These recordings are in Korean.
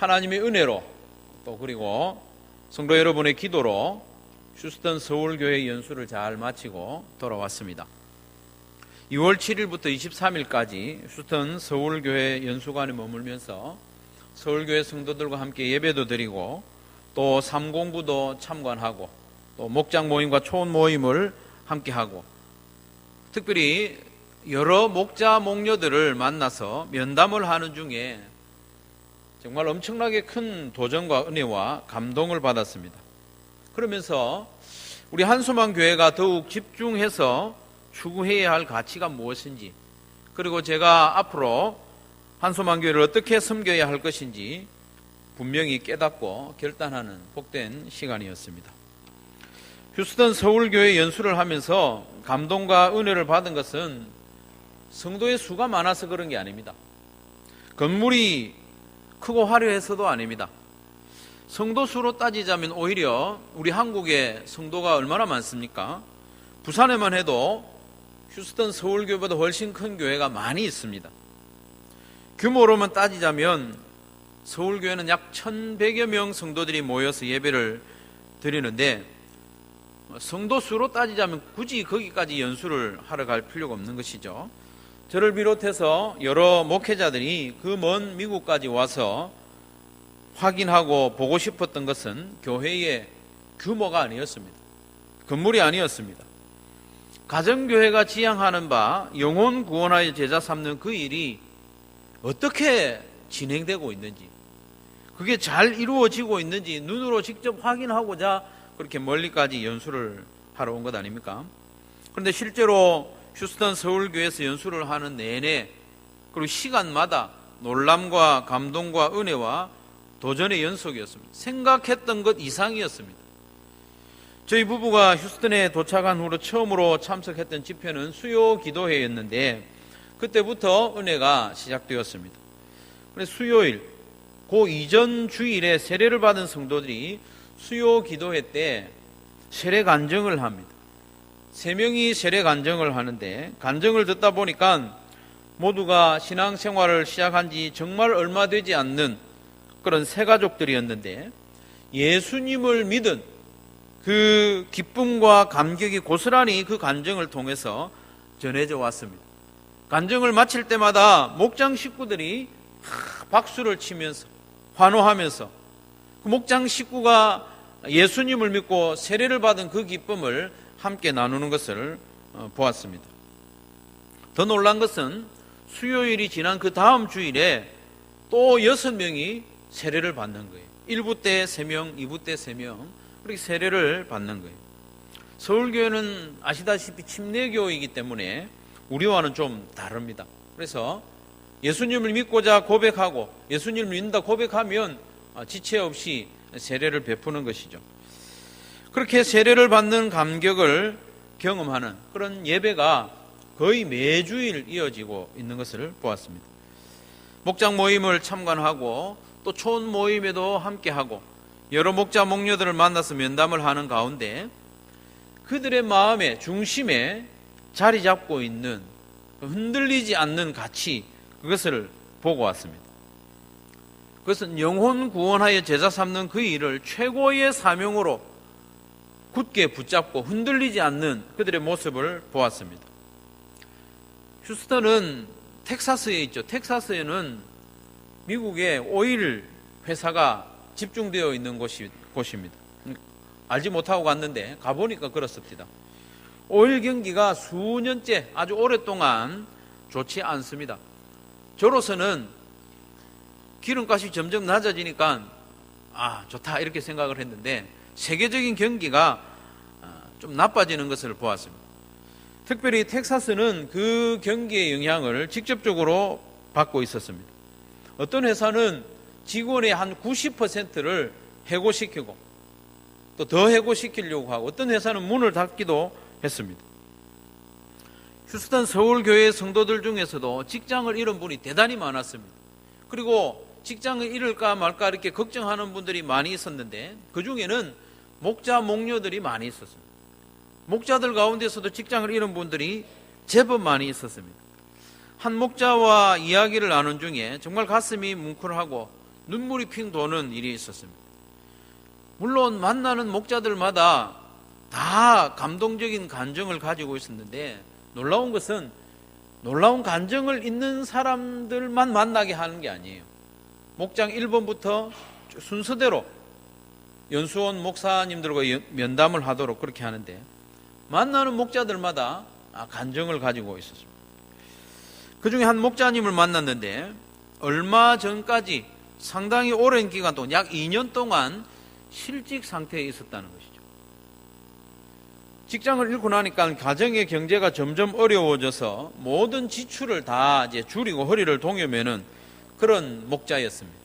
하나님의 은혜로 또 그리고 성도 여러분의 기도로 휴스턴 서울교회 연수를 잘 마치고 돌아왔습니다. 2월 7일부터 23일까지 휴스턴 서울교회 연수관에 머물면서 서울교회 성도들과 함께 예배도 드리고 또 삼공부도 참관하고 또 목장 모임과 초원 모임을 함께하고 특별히 여러 목자 목녀들을 만나서 면담을 하는 중에 정말 엄청나게 큰 도전과 은혜와 감동을 받았습니다. 그러면서 우리 한수만 교회가 더욱 집중해서 추구해야 할 가치가 무엇인지, 그리고 제가 앞으로 한수만 교회를 어떻게 섬겨야 할 것인지 분명히 깨닫고 결단하는 복된 시간이었습니다. 휴스턴 서울교회 연수를 하면서 감동과 은혜를 받은 것은 성도의 수가 많아서 그런 게 아닙니다. 건물이 크고 화려해서도 아닙니다. 성도 수로 따지자면 오히려 우리 한국에 성도가 얼마나 많습니까? 부산에만 해도 휴스턴 서울교회보다 훨씬 큰 교회가 많이 있습니다. 규모로만 따지자면 서울교회는 약 1,100여 명 성도들이 모여서 예배를 드리는데 성도 수로 따지자면 굳이 거기까지 연수를 하러 갈 필요가 없는 것이죠. 저를 비롯해서 여러 목회자들이 그 먼 미국까지 와서 확인하고 보고 싶었던 것은 교회의 규모가 아니었습니다. 건물이 아니었습니다. 가정교회가 지향하는 바 영혼 구원하여 제자 삼는 그 일이 어떻게 진행되고 있는지, 그게 잘 이루어지고 있는지 눈으로 직접 확인하고자 그렇게 멀리까지 연수를 하러 온 것 아닙니까? 그런데 실제로 휴스턴 서울교회에서 연수를 하는 내내 그리고 시간마다 놀람과 감동과 은혜와 도전의 연속이었습니다. 생각했던 것 이상이었습니다. 저희 부부가 휴스턴에 도착한 후로 처음으로 참석했던 집회는 수요 기도회였는데 그때부터 은혜가 시작되었습니다. 그래서 수요일, 그 이전 주일에 세례를 받은 성도들이 수요 기도회 때 세례 간증을 합니다. 3명이 세례 간증을 하는데 간증을 듣다 보니까 모두가 신앙생활을 시작한 지 정말 얼마 되지 않는 그런 새 가족들이었는데 예수님을 믿은 그 기쁨과 감격이 고스란히 그 간증을 통해서 전해져 왔습니다. 간증을 마칠 때마다 목장 식구들이 박수를 치면서 환호하면서 그 목장 식구가 예수님을 믿고 세례를 받은 그 기쁨을 함께 나누는 것을 보았습니다. 더 놀란 것은 수요일이 지난 그 다음 주일에 또 6명이 세례를 받는 거예요. 1부 때 3명, 2부 때 3명, 그렇게 세례를 받는 거예요. 서울교회는 아시다시피 침례교이기 때문에 우리와는 좀 다릅니다. 그래서 예수님을 믿고자 고백하고 예수님을 믿는다 고백하면 지체 없이 세례를 베푸는 것이죠. 그렇게 세례를 받는 감격을 경험하는 그런 예배가 거의 매주일 이어지고 있는 것을 보았습니다. 목장 모임을 참관하고 또 초원 모임에도 함께하고 여러 목자 목녀들을 만나서 면담을 하는 가운데 그들의 마음의 중심에 자리 잡고 있는 흔들리지 않는 가치, 그것을 보고 왔습니다. 그것은 영혼 구원하여 제자 삼는 그 일을 최고의 사명으로 굳게 붙잡고 흔들리지 않는 그들의 모습을 보았습니다. 휴스턴은 텍사스에 있죠. 텍사스에는 미국의 오일 회사가 집중되어 있는 곳입니다. 알지 못하고 갔는데 가보니까 그렇습니다. 오일 경기가 수년째 아주 오랫동안 좋지 않습니다. 저로서는 기름값이 점점 낮아지니까 좋다 이렇게 생각을 했는데 세계적인 경기가 좀 나빠지는 것을 보았습니다. 특별히 텍사스는 그 경기의 영향을 직접적으로 받고 있었습니다. 어떤 회사는 직원의 한 90%를 해고시키고 또 더 해고시키려고 하고 어떤 회사는 문을 닫기도 했습니다. 휴스턴 서울교회 성도들 중에서도 직장을 잃은 분이 대단히 많았습니다. 그리고 직장을 잃을까 말까 이렇게 걱정하는 분들이 많이 있었는데 그 중에는 목자 목녀들이 많이 있었습니다. 목자들 가운데서도 직장을 잃은 분들이 제법 많이 있었습니다. 한 목자와 이야기를 나눈 중에 정말 가슴이 뭉클하고 눈물이 핑 도는 일이 있었습니다. 물론 만나는 목자들마다 다 감동적인 감정을 가지고 있었는데, 놀라운 것은 놀라운 감정을 있는 사람들만 만나게 하는 게 아니에요. 목장 1번부터 순서대로 연수원 목사님들과 면담을 하도록 그렇게 하는데, 만나는 목자들마다 감정을 가지고 있었습니다. 그 중에 한 목자님을 만났는데, 얼마 전까지 상당히 오랜 기간 동안, 약 2년 동안 실직 상태에 있었다는 것이죠. 직장을 잃고 나니까 가정의 경제가 점점 어려워져서 모든 지출을 다 이제 줄이고 허리를 동여매는 그런 목자였습니다.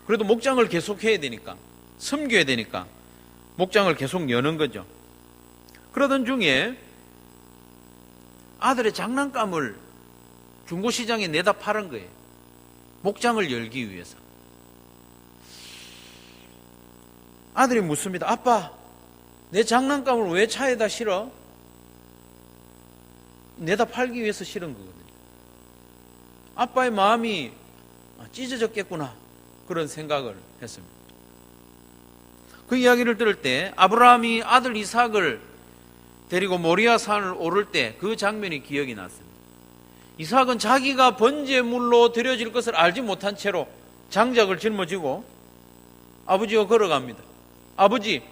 그래도 목장을 계속해야 되니까, 섬겨야 되니까 목장을 계속 여는 거죠. 그러던 중에 아들의 장난감을 중고시장에 내다 팔은 거예요. 목장을 열기 위해서. 아들이 묻습니다. 아빠, 내 장난감을 왜 차에다 실어? 내다 팔기 위해서 실은 거거든요. 아빠의 마음이 찢어졌겠구나, 그런 생각을 했습니다. 그 이야기를 들을 때 아브라함이 아들 이삭을 데리고 모리아 산을 오를 때 그 장면이 기억이 났습니다. 이삭은 자기가 번제물로 드려질 것을 알지 못한 채로 장작을 짊어지고 아버지와 걸어갑니다. 아버지,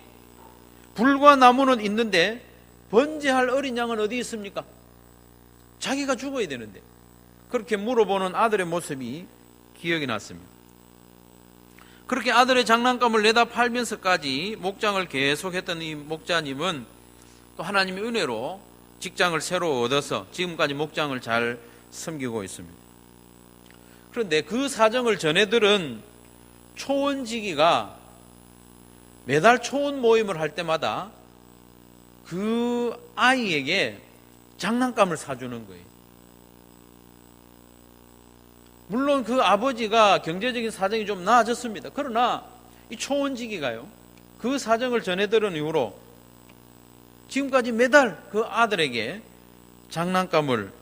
불과 나무는 있는데 번제할 어린 양은 어디 있습니까? 자기가 죽어야 되는데. 그렇게 물어보는 아들의 모습이 기억이 났습니다. 그렇게 아들의 장난감을 내다 팔면서까지 목장을 계속했던 이 목자님은 또 하나님의 은혜로 직장을 새로 얻어서 지금까지 목장을 잘 섬기고 있습니다. 그런데 그 사정을 전해들은 초원지기가 매달 초원 모임을 할 때마다 그 아이에게 장난감을 사주는 거예요. 물론 그 아버지가 경제적인 사정이 좀 나아졌습니다. 그러나 이 초원지기가요, 그 사정을 전해들은 이후로 지금까지 매달 그 아들에게 장난감을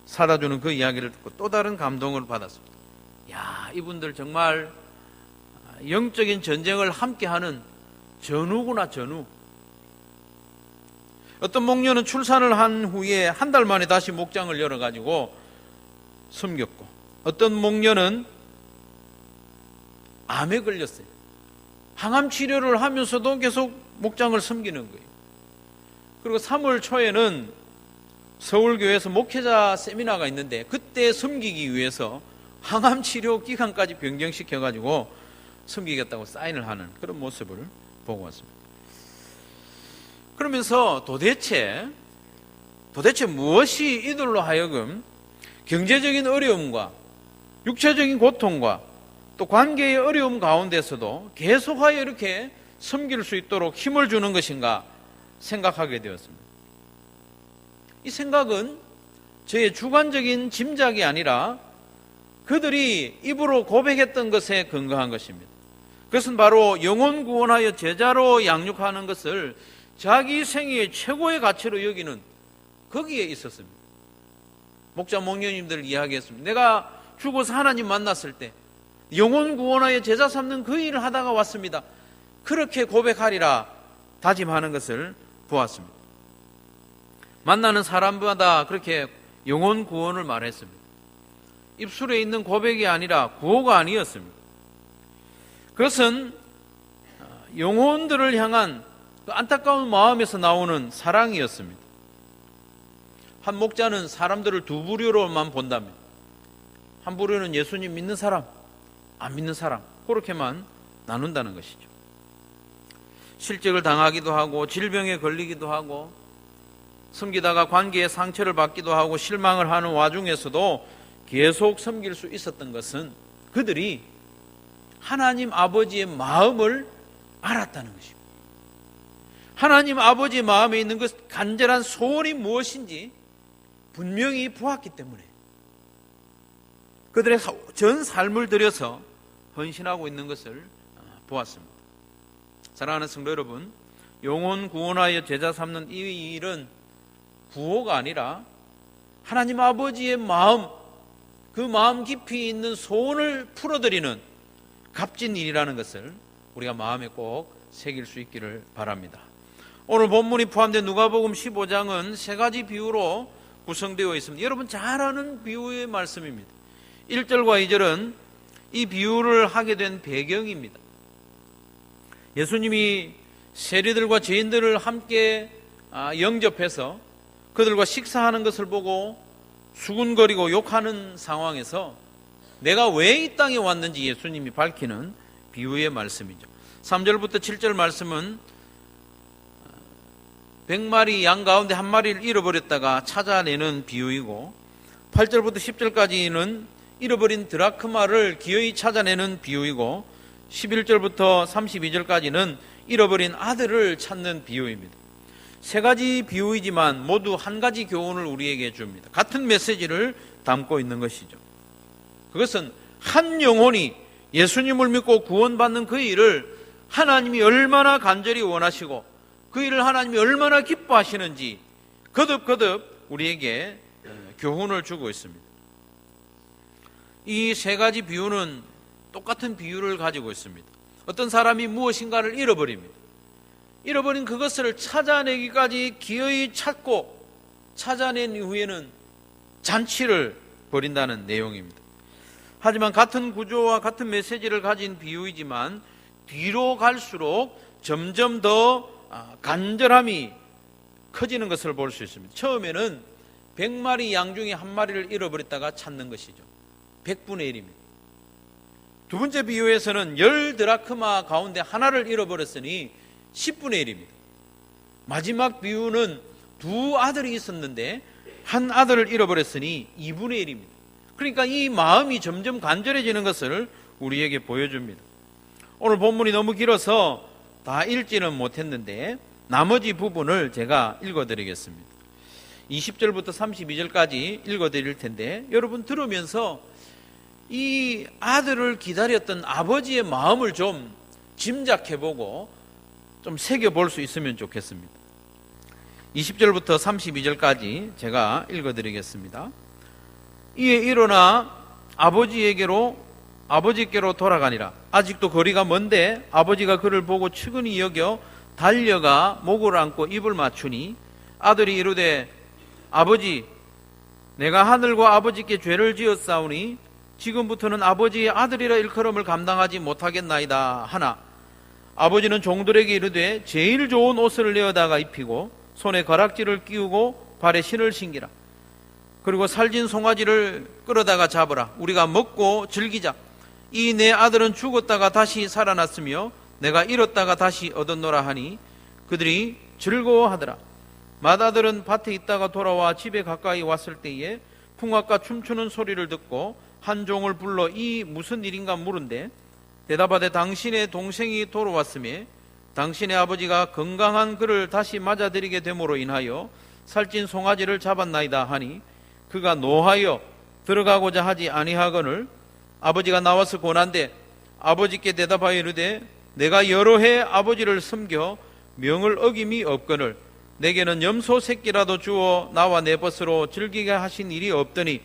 사다 주는 그 이야기를 듣고 또 다른 감동을 받았습니다. 야, 이분들 정말 영적인 전쟁을 함께하는 전우구나, 전우. 어떤 목녀는 출산을 한 후에 한 달 만에 다시 목장을 열어가지고 섬겼고, 어떤 목녀는 암에 걸렸어요. 항암 치료를 하면서도 계속 목장을 섬기는 거예요. 그리고 3월 초에는 서울교회에서 목회자 세미나가 있는데 그때 섬기기 위해서 항암 치료 기간까지 변경시켜가지고 섬기겠다고 사인을 하는 그런 모습을 보고 왔습니다. 그러면서 도대체 무엇이 이들로 하여금 경제적인 어려움과 육체적인 고통과 또 관계의 어려움 가운데서도 계속하여 이렇게 섬길 수 있도록 힘을 주는 것인가 생각하게 되었습니다. 이 생각은 저의 주관적인 짐작이 아니라 그들이 입으로 고백했던 것에 근거한 것입니다. 그것은 바로 영혼 구원하여 제자로 양육하는 것을 자기 생애의 최고의 가치로 여기는 거기에 있었습니다. 목자 목녀님들 이야기했습니다. 내가 죽어서 하나님 만났을 때 영혼 구원하여 제자 삼는 그 일을 하다가 왔습니다. 그렇게 고백하리라 다짐하는 것을 보았습니다. 만나는 사람마다 그렇게 영혼 구원을 말했습니다. 입술에 있는 고백이 아니라 구호가 아니었습니다. 그것은 영혼들을 향한 그 안타까운 마음에서 나오는 사랑이었습니다. 한 목자는 사람들을 두 부류로만 본다면, 한 부류는 예수님 믿는 사람, 안 믿는 사람, 그렇게만 나눈다는 것이죠. 실직을 당하기도 하고 질병에 걸리기도 하고 섬기다가 관계에 상처를 받기도 하고 실망을 하는 와중에서도 계속 섬길 수 있었던 것은 그들이 하나님 아버지의 마음을 알았다는 것입니다. 하나님 아버지의 마음에 있는 그 간절한 소원이 무엇인지 분명히 보았기 때문에 그들의 전 삶을 들여서 헌신하고 있는 것을 보았습니다. 사랑하는 성도 여러분, 영혼 구원하여 제자 삼는 이 일은 구호가 아니라 하나님 아버지의 마음, 그 마음 깊이 있는 소원을 풀어드리는 값진 일이라는 것을 우리가 마음에 꼭 새길 수 있기를 바랍니다. 오늘 본문이 포함된 누가복음 15장은 세 가지 비유로 구성되어 있습니다. 여러분 잘 아는 비유의 말씀입니다. 1절과 2절은 이 비유를 하게 된 배경입니다. 예수님이 세리들과 죄인들을 함께 영접해서 그들과 식사하는 것을 보고 수군거리고 욕하는 상황에서 내가 왜 이 땅에 왔는지 예수님이 밝히는 비유의 말씀이죠. 3절부터 7절 말씀은 100마리 양 가운데 한 마리를 잃어버렸다가 찾아내는 비유이고, 8절부터 10절까지는 잃어버린 드라크마를 기어이 찾아내는 비유이고, 11절부터 32절까지는 잃어버린 아들을 찾는 비유입니다. 세 가지 비유이지만 모두 한 가지 교훈을 우리에게 줍니다. 같은 메시지를 담고 있는 것이죠. 그것은 한 영혼이 예수님을 믿고 구원받는 그 일을 하나님이 얼마나 간절히 원하시고 그 일을 하나님이 얼마나 기뻐하시는지 거듭거듭 우리에게 교훈을 주고 있습니다. 이 세 가지 비유는 똑같은 비유를 가지고 있습니다. 어떤 사람이 무엇인가를 잃어버립니다. 잃어버린 그것을 찾아내기까지 기어이 찾고 찾아낸 이후에는 잔치를 벌인다는 내용입니다. 하지만 같은 구조와 같은 메시지를 가진 비유이지만 뒤로 갈수록 점점 더 간절함이 커지는 것을 볼 수 있습니다. 처음에는 100마리 양 중에 한 마리를 잃어버렸다가 찾는 것이죠. 100분의 1입니다. 두 번째 비유에서는 10드라크마 가운데 하나를 잃어버렸으니 10분의 1입니다. 마지막 비유는 두 아들이 있었는데 한 아들을 잃어버렸으니 2분의 1입니다. 그러니까 이 마음이 점점 간절해지는 것을 우리에게 보여줍니다. 오늘 본문이 너무 길어서 다 읽지는 못했는데 나머지 부분을 제가 읽어드리겠습니다. 20절부터 32절까지 읽어드릴 텐데 여러분 들으면서 이 아들을 기다렸던 아버지의 마음을 좀 짐작해보고 좀 새겨볼 수 있으면 좋겠습니다. 20절부터 32절까지 제가 읽어드리겠습니다. 이에 일어나 아버지께로 돌아가니라. 아직도 거리가 먼데 아버지가 그를 보고 측은히 여겨 달려가 목을 안고 입을 맞추니 아들이 이르되 아버지, 내가 하늘과 아버지께 죄를 지었사오니 지금부터는 아버지의 아들이라 일컬음을 감당하지 못하겠나이다 하나, 아버지는 종들에게 이르되 제일 좋은 옷을 내어다가 입히고 손에 가락지를 끼우고 발에 신을 신기라. 그리고 살진 송아지를 끌어다가 잡으라. 우리가 먹고 즐기자. 이 내 아들은 죽었다가 다시 살아났으며 내가 잃었다가 다시 얻었노라 하니 그들이 즐거워하더라. 맏아들은 밭에 있다가 돌아와 집에 가까이 왔을 때에 풍악과 춤추는 소리를 듣고 한 종을 불러 이 무슨 일인가 물은데 대답하되 당신의 동생이 돌아왔으며 당신의 아버지가 건강한 그를 다시 맞아들이게 됨으로 인하여 살찐 송아지를 잡았나이다 하니 그가 노하여 들어가고자 하지 아니하거늘 아버지가 나와서 권한대 아버지께 대답하여 이르되 내가 여러 해 아버지를 섬겨 명을 어김이 없거늘 내게는 염소 새끼라도 주어 나와 내 벗으로 즐기게 하신 일이 없더니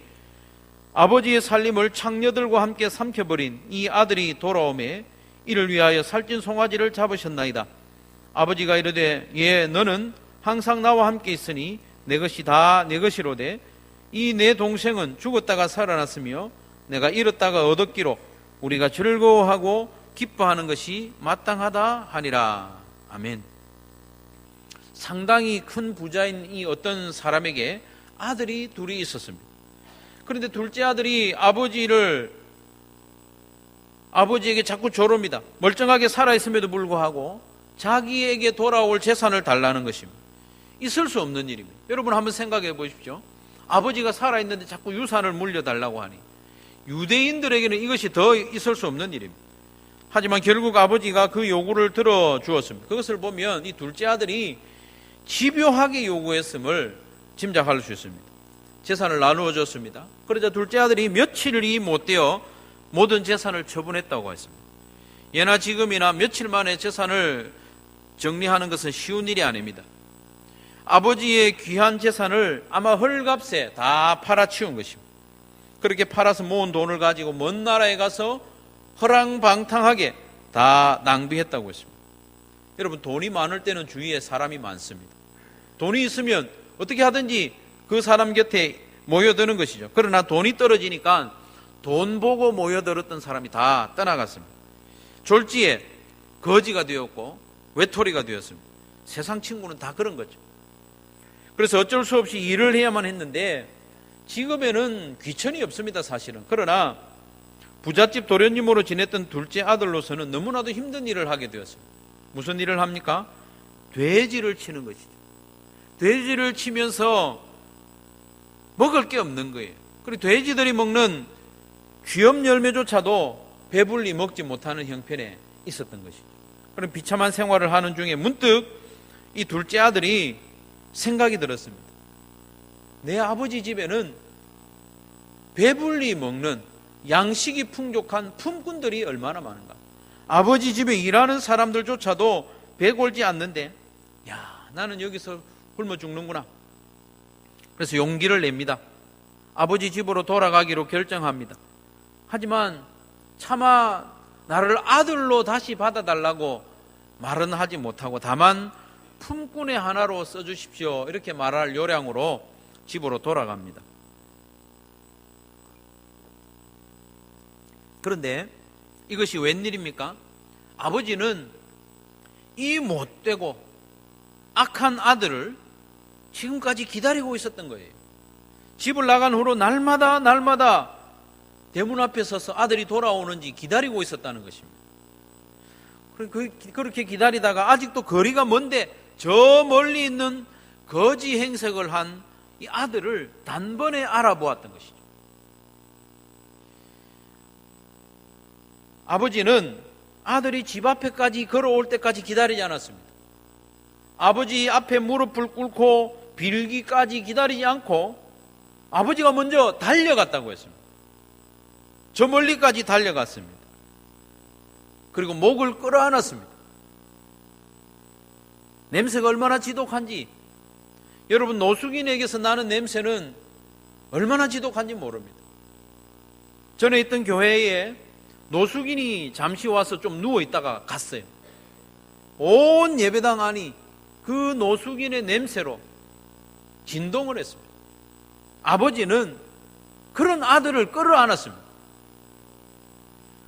아버지의 살림을 창녀들과 함께 삼켜버린 이 아들이 돌아오매 이를 위하여 살찐 송아지를 잡으셨나이다. 아버지가 이르되 예, 너는 항상 나와 함께 있으니 내 것이 다 내 것이로되 이 내 동생은 죽었다가 살아났으며 내가 잃었다가 얻었기로 우리가 즐거워하고 기뻐하는 것이 마땅하다 하니라. 아멘. 상당히 큰 부자인 이 어떤 사람에게 아들이 둘이 있었습니다. 그런데 둘째 아들이 아버지에게 자꾸 조릅니다. 멀쩡하게 살아있음에도 불구하고 자기에게 돌아올 재산을 달라는 것입니다. 있을 수 없는 일입니다. 여러분 한번 생각해 보십시오. 아버지가 살아있는데 자꾸 유산을 물려달라고 하니 유대인들에게는 이것이 더 있을 수 없는 일입니다. 하지만 결국 아버지가 그 요구를 들어주었습니다. 그것을 보면 이 둘째 아들이 집요하게 요구했음을 짐작할 수 있습니다. 재산을 나누어 줬습니다. 그러자 둘째 아들이 며칠이 못되어 모든 재산을 처분했다고 했습니다. 예나 지금이나 며칠 만에 재산을 정리하는 것은 쉬운 일이 아닙니다. 아버지의 귀한 재산을 아마 헐값에 다 팔아치운 것입니다. 그렇게 팔아서 모은 돈을 가지고 먼 나라에 가서 허랑방탕하게 다 낭비했다고 했습니다. 여러분, 돈이 많을 때는 주위에 사람이 많습니다. 돈이 있으면 어떻게 하든지 그 사람 곁에 모여드는 것이죠. 그러나 돈이 떨어지니까 돈 보고 모여들었던 사람이 다 떠나갔습니다. 졸지에 거지가 되었고 외톨이가 되었습니다. 세상 친구는 다 그런 거죠. 그래서 어쩔 수 없이 일을 해야만 했는데 지금에는 귀천이 없습니다, 사실은. 그러나 부잣집 도련님으로 지냈던 둘째 아들로서는 너무나도 힘든 일을 하게 되었습니다. 무슨 일을 합니까? 돼지를 치는 것이죠. 돼지를 치면서 먹을 게 없는 거예요. 그리고 돼지들이 먹는 귀염 열매조차도 배불리 먹지 못하는 형편에 있었던 것이죠. 그런 비참한 생활을 하는 중에 문득 이 둘째 아들이 생각이 들었습니다. 내 아버지 집에는 배불리 먹는 양식이 풍족한 품꾼들이 얼마나 많은가. 아버지 집에 일하는 사람들조차도 배 골지 않는데 나는 여기서 굶어 죽는구나. 그래서 용기를 냅니다. 아버지 집으로 돌아가기로 결정합니다. 하지만 차마 나를 아들로 다시 받아달라고 말은 하지 못하고 다만 품꾼의 하나로 써주십시오 이렇게 말할 요량으로 집으로 돌아갑니다. 그런데 이것이 웬일입니까? 아버지는 이 못되고 악한 아들을 지금까지 기다리고 있었던 거예요. 집을 나간 후로 날마다 대문 앞에 서서 아들이 돌아오는지 기다리고 있었다는 것입니다. 그렇게 기다리다가 아직도 거리가 먼데 저 멀리 있는 거지 행색을 한 이 아들을 단번에 알아보았던 것이죠. 아버지는 아들이 집 앞에까지 걸어올 때까지 기다리지 않았습니다. 아버지 앞에 무릎을 꿇고 빌기까지 기다리지 않고 아버지가 먼저 달려갔다고 했습니다. 저 멀리까지 달려갔습니다. 그리고 목을 끌어안았습니다. 냄새가 얼마나 지독한지, 여러분, 노숙인에게서 나는 냄새는 얼마나 지독한지 모릅니다. 전에 있던 교회에 노숙인이 잠시 와서 좀 누워있다가 갔어요. 온 예배당 안이 그 노숙인의 냄새로 진동을 했습니다. 아버지는 그런 아들을 끌어안았습니다.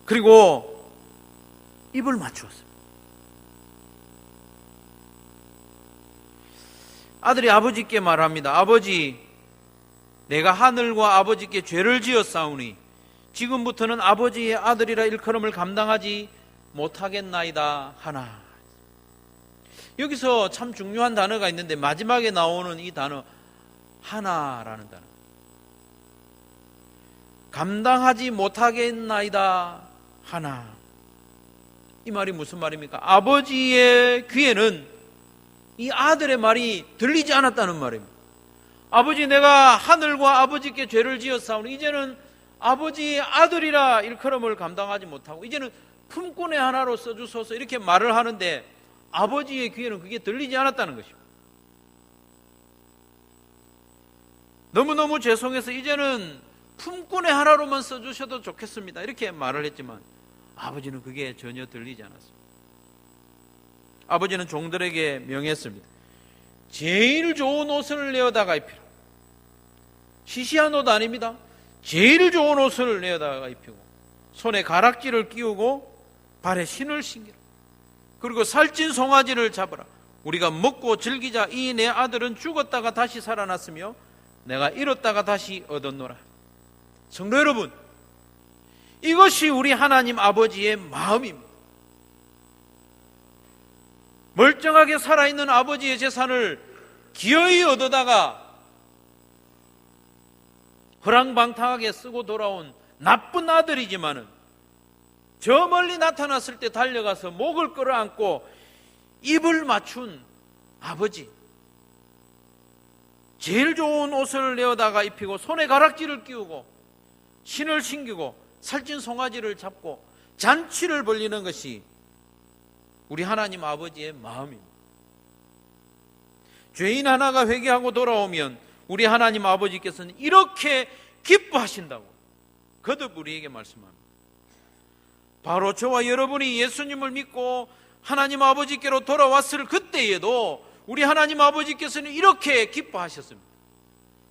그리고 입을 맞추었습니다. 아들이 아버지께 말합니다. 아버지, 내가 하늘과 아버지께 죄를 지었사오니 지금부터는 아버지의 아들이라 일컬음을 감당하지 못하겠나이다 하나. 여기서 참 중요한 단어가 있는데 마지막에 나오는 이 단어 하나라는 단어. 감당하지 못하겠나이다 하나. 이 말이 무슨 말입니까? 아버지의 귀에는 이 아들의 말이 들리지 않았다는 말입니다. 아버지, 내가 하늘과 아버지께 죄를 지었사오니 이제는 아버지의 아들이라 일컬음을 감당하지 못하고 이제는 품꾼의 하나로 써주소서 이렇게 말을 하는데 아버지의 귀에는 그게 들리지 않았다는 것입니다. 너무너무 죄송해서 이제는 품꾼의 하나로만 써주셔도 좋겠습니다 이렇게 말을 했지만 아버지는 그게 전혀 들리지 않았습니다. 아버지는 종들에게 명했습니다. 제일 좋은 옷을 내어다가 입히라. 시시한 옷 아닙니다. 제일 좋은 옷을 내어다가 입히고 손에 가락지를 끼우고 발에 신을 신기라. 그리고 살찐 송아지를 잡으라. 우리가 먹고 즐기자. 이 내 아들은 죽었다가 다시 살아났으며 내가 잃었다가 다시 얻었노라. 성도 여러분, 이것이 우리 하나님 아버지의 마음입니다. 멀쩡하게 살아있는 아버지의 재산을 기어이 얻어다가 허랑방탕하게 쓰고 돌아온 나쁜 아들이지만은 저 멀리 나타났을 때 달려가서 목을 끌어안고 입을 맞춘 아버지, 제일 좋은 옷을 내어다가 입히고 손에 가락지를 끼우고 신을 신기고 살찐 송아지를 잡고 잔치를 벌리는 것이 우리 하나님 아버지의 마음입니다. 죄인 하나가 회개하고 돌아오면 우리 하나님 아버지께서는 이렇게 기뻐하신다고 거듭 우리에게 말씀합니다. 바로 저와 여러분이 예수님을 믿고 하나님 아버지께로 돌아왔을 그때에도 우리 하나님 아버지께서는 이렇게 기뻐하셨습니다.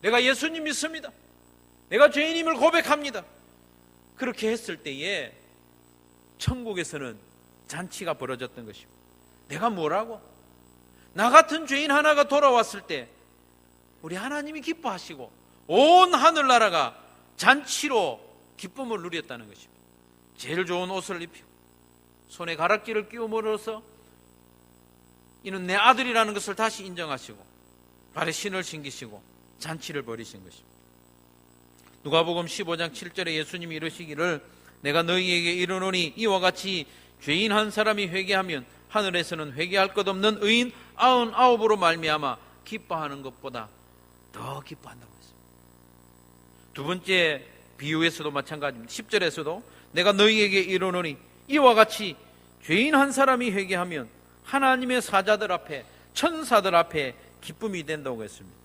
내가 예수님 믿습니다. 내가 죄인임을 고백합니다. 그렇게 했을 때에 천국에서는 잔치가 벌어졌던 것입니다. 내가 뭐라고? 나 같은 죄인 하나가 돌아왔을 때 우리 하나님이 기뻐하시고 온 하늘나라가 잔치로 기쁨을 누렸다는 것입니다. 제일 좋은 옷을 입히고 손에 가락지를 끼움으로써 이는 내 아들이라는 것을 다시 인정하시고 발에 신을 신기시고 잔치를 벌이신 것입니다. 누가복음 15장 7절에 예수님이 이르시기를 내가 너희에게 이르노니 이와 같이 죄인 한 사람이 회개하면 하늘에서는 회개할 것 없는 의인 99으로 말미암아 기뻐하는 것보다 더 기뻐한다고 했습니다. 두 번째 비유에서도 마찬가지입니다. 10절에서도 내가 너희에게 이르노니 이와 같이 죄인 한 사람이 회개하면 하나님의 사자들 앞에 천사들 앞에 기쁨이 된다고 했습니다.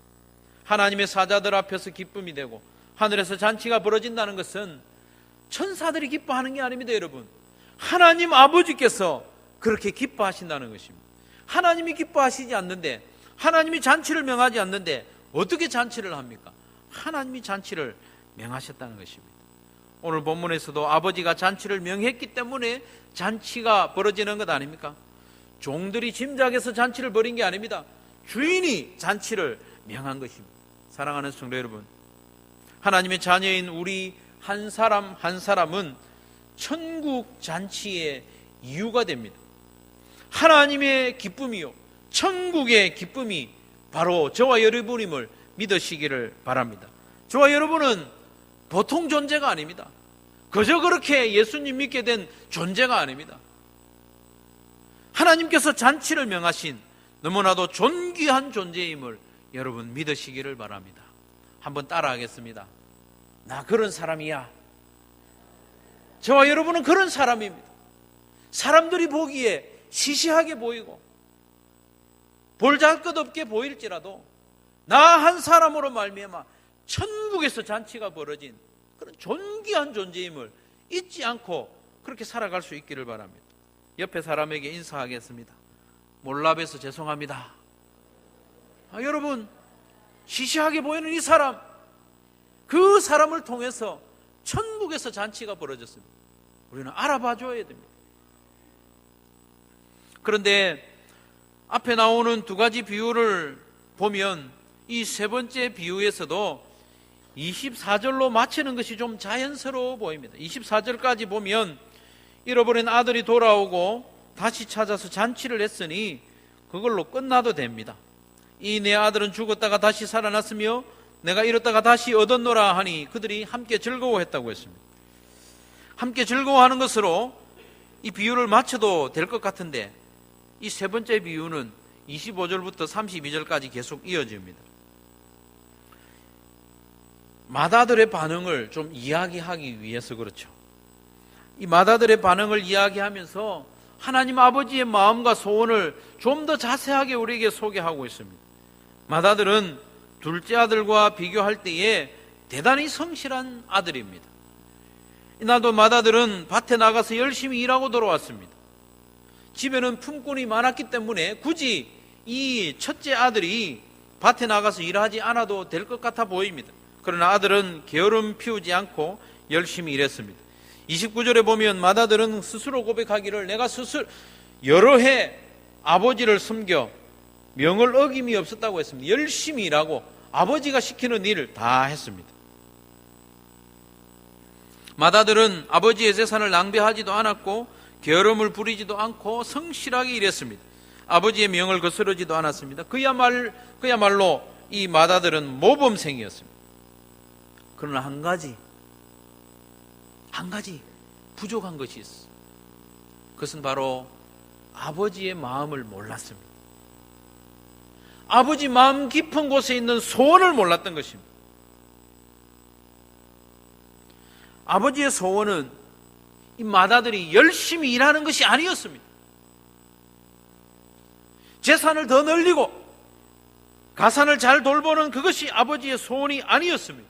하나님의 사자들 앞에서 기쁨이 되고 하늘에서 잔치가 벌어진다는 것은 천사들이 기뻐하는 게 아닙니다, 여러분. 하나님 아버지께서 그렇게 기뻐하신다는 것입니다. 하나님이 기뻐하시지 않는데, 하나님이 잔치를 명하지 않는데 어떻게 잔치를 합니까? 하나님이 잔치를 명하셨다는 것입니다. 오늘 본문에서도 아버지가 잔치를 명했기 때문에 잔치가 벌어지는 것 아닙니까? 종들이 짐작해서 잔치를 벌인 게 아닙니다. 주인이 잔치를 명한 것입니다. 사랑하는 성도 여러분, 하나님의 자녀인 우리 한 사람 한 사람은 천국 잔치의 이유가 됩니다. 하나님의 기쁨이요, 천국의 기쁨이 바로 저와 여러분임을 믿으시기를 바랍니다. 저와 여러분은 보통 존재가 아닙니다. 그저 그렇게 예수님 믿게 된 존재가 아닙니다. 하나님께서 잔치를 명하신 너무나도 존귀한 존재임을 여러분 믿으시기를 바랍니다. 한번 따라하겠습니다. 나 그런 사람이야. 저와 여러분은 그런 사람입니다. 사람들이 보기에 시시하게 보이고 볼잘것없게 보일지라도 나 한 사람으로 말미암아 천국에서 잔치가 벌어진 그런 존귀한 존재임을 잊지 않고 그렇게 살아갈 수 있기를 바랍니다. 옆에 사람에게 인사하겠습니다. 몰라봬서 죄송합니다. 여러분, 시시하게 보이는 이 사람, 그 사람을 통해서 천국에서 잔치가 벌어졌습니다. 우리는 알아봐 줘야 됩니다. 그런데 앞에 나오는 두 가지 비유를 보면 이 세 번째 비유에서도 24절로 마치는 것이 좀 자연스러워 보입니다. 24절까지 보면 잃어버린 아들이 돌아오고 다시 찾아서 잔치를 했으니 그걸로 끝나도 됩니다. 이 내 아들은 죽었다가 다시 살아났으며 내가 잃었다가 다시 얻었노라 하니 그들이 함께 즐거워했다고 했습니다. 함께 즐거워하는 것으로 이 비유를 마쳐도 될 것 같은데 이 세 번째 비유는 25절부터 32절까지 계속 이어집니다. 맏아들의 반응을 좀 이야기하기 위해서 그렇죠. 이 맏아들의 반응을 이야기하면서 하나님 아버지의 마음과 소원을 좀 더 자세하게 우리에게 소개하고 있습니다. 맏아들은 둘째 아들과 비교할 때에 대단히 성실한 아들입니다. 나도 맏아들은 밭에 나가서 열심히 일하고 돌아왔습니다. 집에는 품꾼이 많았기 때문에 굳이 이 첫째 아들이 밭에 나가서 일하지 않아도 될 것 같아 보입니다. 그러나 아들은 게으름 피우지 않고 열심히 일했습니다. 29절에 보면 맏아들은 스스로 고백하기를 내가 스스로 여러 해 아버지를 섬겨 명을 어김이 없었다고 했습니다. 열심히 일하고 아버지가 시키는 일을 다 했습니다. 맏아들은 아버지의 재산을 낭비하지도 않았고 게으름을 부리지도 않고 성실하게 일했습니다. 아버지의 명을 거스르지도 않았습니다. 그야말로 이 맏아들은 모범생이었습니다. 그러나 한 가지 부족한 것이 있어. 그것은 바로 아버지의 마음을 몰랐습니다. 아버지 마음 깊은 곳에 있는 소원을 몰랐던 것입니다. 아버지의 소원은 이 맏아들이 열심히 일하는 것이 아니었습니다. 재산을 더 늘리고 가산을 잘 돌보는 그것이 아버지의 소원이 아니었습니다.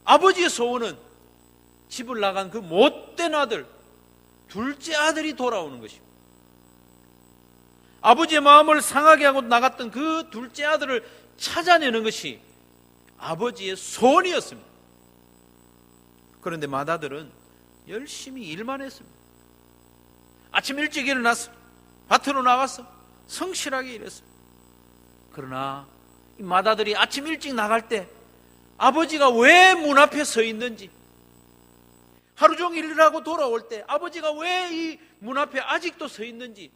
아버지의 소원은 집을 나간 그 못된 아들, 둘째 아들이 돌아오는 것입니다. 아버지의 마음을 상하게 하고 나갔던 그 둘째 아들을 찾아내는 것이 아버지의 소원이었습니다. 그런데 맏아들은 열심히 일만 했습니다. 아침 일찍 일어났어, 밭으로 나갔어, 성실하게 일했어. 그러나 이 맏아들이 아침 일찍 나갈 때 아버지가 왜 문 앞에 서 있는지, 하루 종일 일하고 돌아올 때 아버지가 왜 이 문 앞에 아직도 서 있는지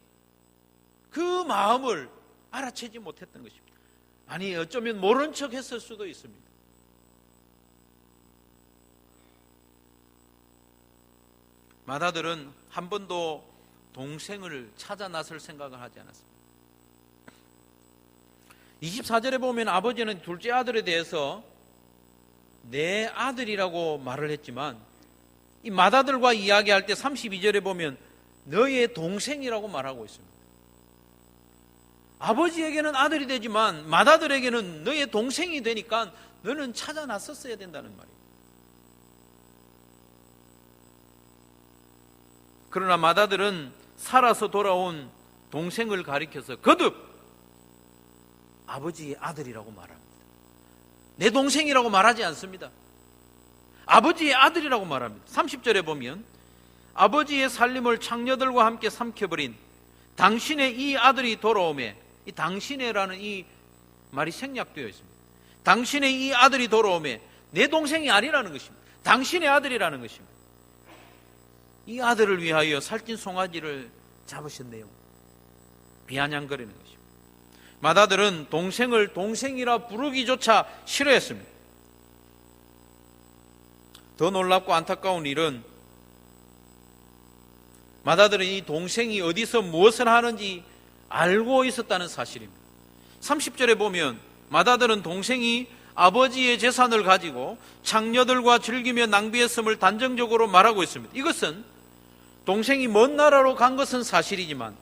그 마음을 알아채지 못했던 것입니다. 아니, 어쩌면 모른 척 했을 수도 있습니다. 맏아들은 한 번도 동생을 찾아 나설 생각을 하지 않았습니다. 24절에 보면 아버지는 둘째 아들에 대해서 내 아들이라고 말을 했지만 이 맏아들과 이야기할 때 32절에 보면 너의 동생이라고 말하고 있습니다. 아버지에게는 아들이 되지만 맏아들에게는 너의 동생이 되니까 너는 찾아 나섰어야 된다는 말이에요. 그러나 맏아들은 살아서 돌아온 동생을 가리켜서 거듭 아버지의 아들이라고 말합니다. 내 동생이라고 말하지 않습니다. 아버지의 아들이라고 말합니다. 30절에 보면 아버지의 살림을 창녀들과 함께 삼켜버린 당신의 이 아들이 돌아오매, 이 당신의라는 이 말이 생략되어 있습니다. 당신의 이 아들이 돌아오매, 내 동생이 아니라는 것입니다. 당신의 아들이라는 것입니다. 이 아들을 위하여 살찐 송아지를 잡으셨네요. 비아냥거리는 것입니다. 맏아들은 동생을 동생이라 부르기조차 싫어했습니다. 더 놀랍고 안타까운 일은 맏아들은 이 동생이 어디서 무엇을 하는지 알고 있었다는 사실입니다. 30절에 보면 맏아들은 동생이 아버지의 재산을 가지고 창녀들과 즐기며 낭비했음을 단정적으로 말하고 있습니다. 이것은 동생이 먼 나라로 간 것은 사실이지만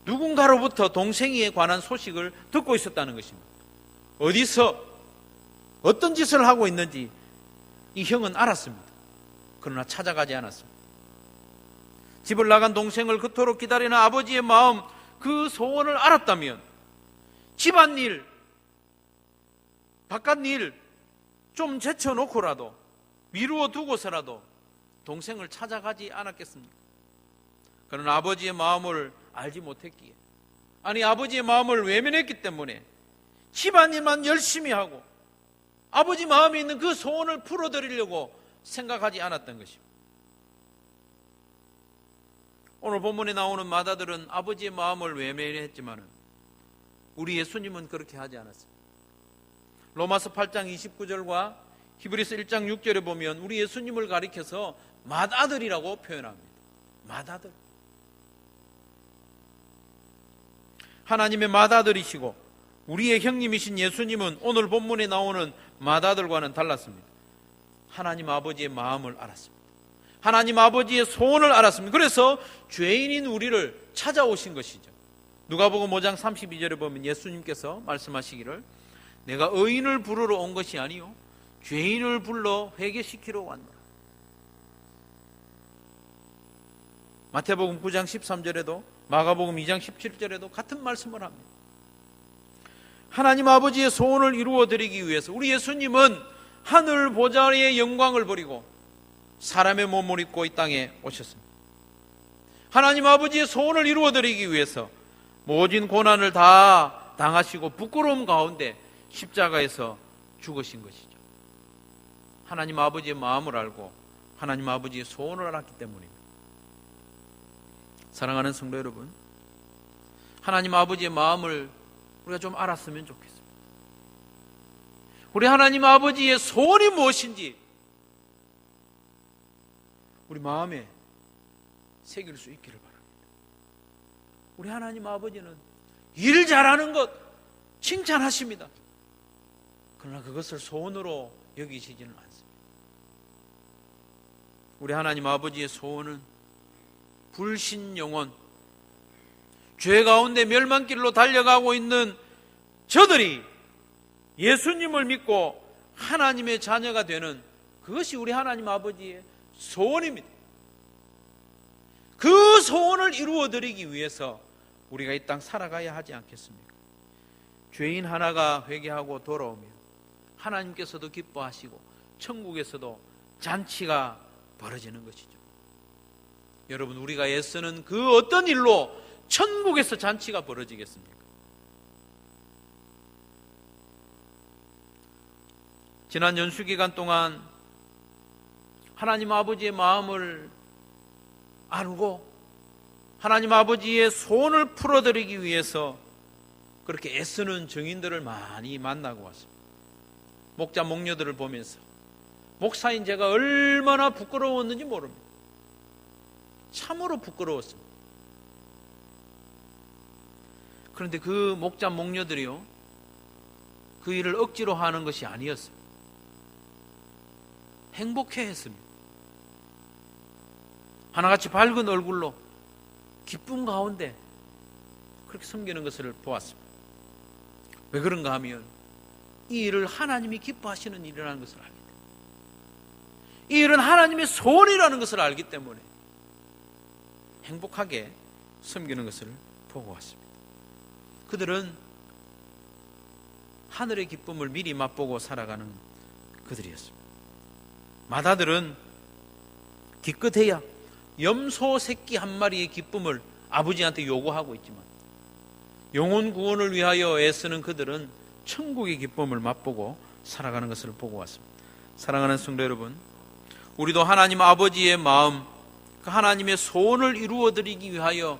누군가로부터 동생에 관한 소식을 듣고 있었다는 것입니다. 어디서 어떤 짓을 하고 있는지 이 형은 알았습니다. 그러나 찾아가지 않았습니다. 집을 나간 동생을 그토록 기다리는 아버지의 마음, 그 소원을 알았다면 집안일, 바깥일 좀 제쳐놓고라도 미루어 두고서라도 동생을 찾아가지 않았겠습니까? 그러나 아버지의 마음을 알지 못했기에, 아니 아버지의 마음을 외면했기 때문에 집안일만 열심히 하고 아버지 마음에 있는 그 소원을 풀어드리려고 생각하지 않았던 것입니다. 오늘 본문에 나오는 맏아들은 아버지의 마음을 외면했지만 우리 예수님은 그렇게 하지 않았습니다. 로마서 8장 29절과 히브리서 1장 6절에 보면 우리 예수님을 가리켜서 맏아들이라고 표현합니다. 맏아들. 하나님의 맏아들이시고 우리의 형님이신 예수님은 오늘 본문에 나오는 맏아들과는 달랐습니다. 하나님 아버지의 마음을 알았습니다. 하나님 아버지의 소원을 알았습니다. 그래서 죄인인 우리를 찾아오신 것이죠. 누가복음 5장 32절에 보면 예수님께서 말씀하시기를 내가 의인을 부르러 온 것이 아니요 죄인을 불러 회개시키러 왔노라. 마태복음 9장 13절에도 마가복음 2장 17절에도 같은 말씀을 합니다. 하나님 아버지의 소원을 이루어 드리기 위해서 우리 예수님은 하늘 보좌의 영광을 버리고 사람의 몸을 입고 이 땅에 오셨습니다. 하나님 아버지의 소원을 이루어 드리기 위해서 모진 고난을 다 당하시고 부끄러움 가운데 십자가에서 죽으신 것이죠. 하나님 아버지의 마음을 알고 하나님 아버지의 소원을 알았기 때문입니다. 사랑하는 성도 여러분, 하나님 아버지의 마음을 우리가 좀 알았으면 좋겠습니다. 우리 하나님 아버지의 소원이 무엇인지 우리 마음에 새길 수 있기를 바랍니다. 우리 하나님 아버지는 일 잘하는 것 칭찬하십니다. 그러나 그것을 소원으로 여기시지는 않습니다. 우리 하나님 아버지의 소원은 불신영혼, 죄 가운데 멸망길로 달려가고 있는 저들이 예수님을 믿고 하나님의 자녀가 되는 그것이 우리 하나님 아버지의 소원입니다. 그 소원을 이루어드리기 위해서 우리가 이 땅 살아가야 하지 않겠습니까? 죄인 하나가 회개하고 돌아오면 하나님께서도 기뻐하시고 천국에서도 잔치가 벌어지는 것이죠. 여러분, 우리가 애쓰는 그 어떤 일로 천국에서 잔치가 벌어지겠습니까? 지난 연수기간 동안 하나님 아버지의 마음을 알고 하나님 아버지의 소원을 풀어드리기 위해서 그렇게 애쓰는 증인들을 많이 만나고 왔습니다. 목자 목녀들을 보면서 목사인 제가 얼마나 부끄러웠는지 모릅니다. 참으로 부끄러웠습니다. 그런데 그 목자 목녀들이요, 그 일을 억지로 하는 것이 아니었습니다. 행복해했습니다. 하나같이 밝은 얼굴로 기쁨 가운데 그렇게 섬기는 것을 보았습니다. 왜 그런가 하면 이 일을 하나님이 기뻐하시는 일이라는 것을 알기 때문에, 이 일은 하나님의 소원이라는 것을 알기 때문에 행복하게 섬기는 것을 보고 왔습니다. 그들은 하늘의 기쁨을 미리 맛보고 살아가는 그들이었습니다. 마다들은 기껏해야 염소 새끼 한 마리의 기쁨을 아버지한테 요구하고 있지만 영혼 구원을 위하여 애쓰는 그들은 천국의 기쁨을 맛보고 살아가는 것을 보고 왔습니다. 사랑하는 성도 여러분, 우리도 하나님 아버지의 마음, 그 하나님의 소원을 이루어드리기 위하여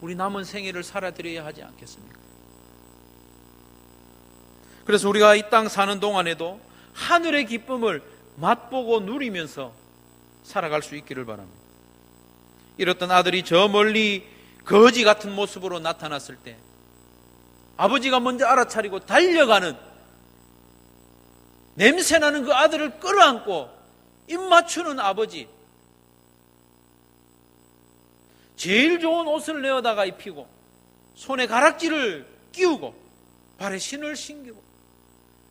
우리 남은 생애를 살아드려야 하지 않겠습니까? 그래서 우리가 이 땅 사는 동안에도 하늘의 기쁨을 맛보고 누리면서 살아갈 수 있기를 바랍니다. 이렇던 아들이 저 멀리 거지 같은 모습으로 나타났을 때 아버지가 먼저 알아차리고 달려가는, 냄새나는 그 아들을 끌어안고 입 맞추는 아버지, 제일 좋은 옷을 내어다가 입히고 손에 가락지를 끼우고 발에 신을 신기고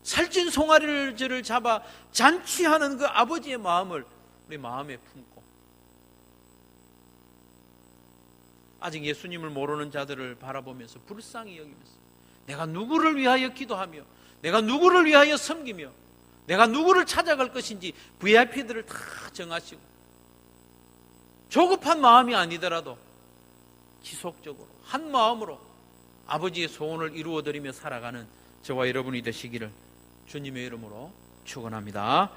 살찐 송아리를 잡아 잔치하는 그 아버지의 마음을 우리 마음에 품고, 아직 예수님을 모르는 자들을 바라보면서 불쌍히 여기면서 내가 누구를 위하여 기도하며 내가 누구를 위하여 섬기며 내가 누구를 찾아갈 것인지 VIP들을 다 정하시고, 조급한 마음이 아니더라도 지속적으로 한 마음으로 아버지의 소원을 이루어드리며 살아가는 저와 여러분이 되시기를 주님의 이름으로 축원합니다.